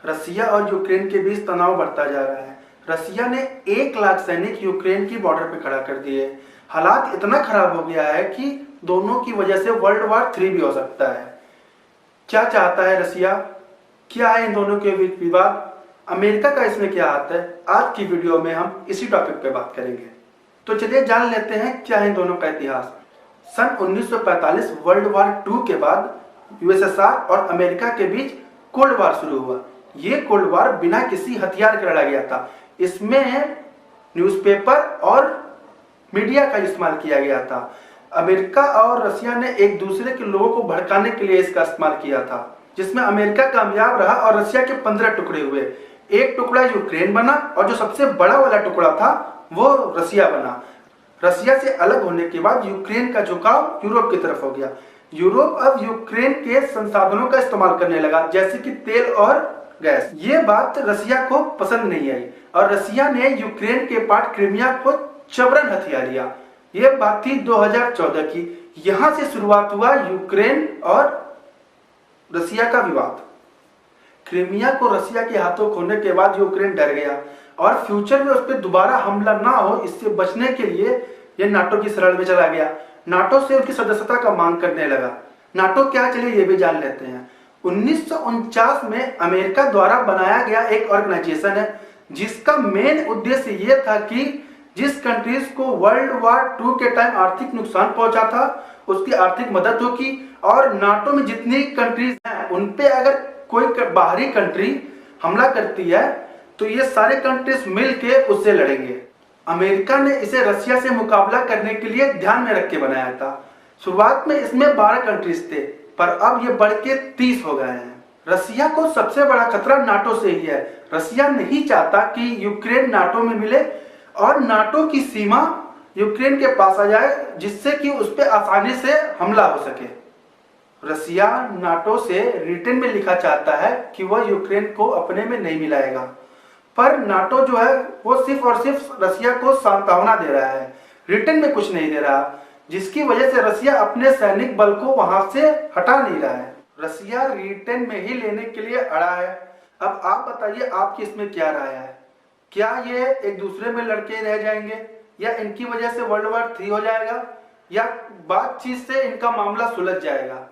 रसिया और यूक्रेन के बीच तनाव बढ़ता जा रहा है। रसिया ने 1 लाख सैनिक यूक्रेन की बॉर्डर पर खड़ा कर दिए। हालात इतना खराब हो गया है कि दोनों की वजह से वर्ल्ड वॉर 3 भी हो सकता है। क्या चाहता है रसिया? क्या है इन दोनों के बीच विवाद? अमेरिका का इसमें क्या हाथ है? आज की वीडियो में हम इसी टॉपिक पे बात करेंगे। तो चलिए जान लेते हैं क्या है इन दोनों का इतिहास। सन 1945 वर्ल्ड वॉर 2 के बाद यूएसएसआर और अमेरिका के बीच कोल्ड वॉर शुरू हुआ। ये कोल्ड वॉर बिना किसी हथियार के लड़ा गया था। इसमें न्यूज़पेपर और मीडिया का इस्तेमाल किया गया था। अमेरिका और रसिया ने एक दूसरे के लोगों को भड़काने के लिए इसका इस्तेमाल किया था, जिसमें अमेरिका कामयाब रहा और रसिया के 15 टुकड़े हुए। एक टुकड़ा यूक्रेन बना और जो सबसे बड़ा वाला टुकड़ा था वो रसिया बना। रसिया से अलग होने के बाद यूक्रेन का झुकाव यूरोप की तरफ हो गया। यूरोप अब यूक्रेन के संसाधनों का इस्तेमाल करने लगा, जैसे कि तेल और गैस। ये बात रसिया को पसंद नहीं आई और रसिया ने यूक्रेन के पार्ट क्रीमिया को जबरन हथिया लिया। ये बात थी 2014 की। यहां से शुरुआत हुआ यूक्रेन और रसिया का विवाद। क्रीमिया को रसिया के हाथों खोने के बाद यूक्रेन डर गया और फ्यूचर में उस पर दोबारा हमला ना हो, इससे बचने के लिए यह नाटो की शरण में चला गया। नाटो से उनकी सदस्यता का मांग करने लगा। नाटो क्या, चलिए ये भी जान लेते हैं। 1949 में अमेरिका द्वारा बनाया गया एक ऑर्गेनाइजेशन है जिसका मेन उद्देश्य यह था कि जिस कंट्रीज को वर्ल्ड वॉर 2 के टाइम आर्थिक नुकसान पहुंचा था उसकी आर्थिक मदद होगी, और नाटो में जितनी कंट्रीज हैं उन पे अगर कोई बाहरी कंट्री हमला करती है तो ये सारे कंट्रीज मिलके उससे लड़ेंगे। अमेरिका ने इसे रसिया से मुकाबला करने के लिए ध्यान में रख के बनाया था। शुरुआत में इसमें 12 कंट्रीज थे, पर अब ये बढ़ के 30 हो गए हैं। रसिया को सबसे बड़ा खतरा नाटो से ही है। रसिया नहीं चाहता कि यूक्रेन नाटो में मिले और नाटो की सीमा यूक्रेन के पास आ जाए, जिससे कि उस पर आसानी से हमला हो सके। रसिया नाटो से रिटन में लिखा चाहता है कि वह यूक्रेन को अपने में नहीं मिलाएगा, पर नाटो जो है वो सिर्फ और सिर्फ रसिया को सांत्वना दे रहा है, रिटन में कुछ नहीं दे रहा, जिसकी वजह से रसिया अपने सैनिक बल को वहां से हटा नहीं रहा है। रसिया रिटन में ही लेने के लिए अड़ा है। अब आप बताइए, आपकी इसमें क्या राय है? क्या ये एक दूसरे में लड़के रह जाएंगे, या इनकी वजह से वर्ल्ड वॉर 3 हो जाएगा, या बातचीत से इनका मामला सुलझ जाएगा?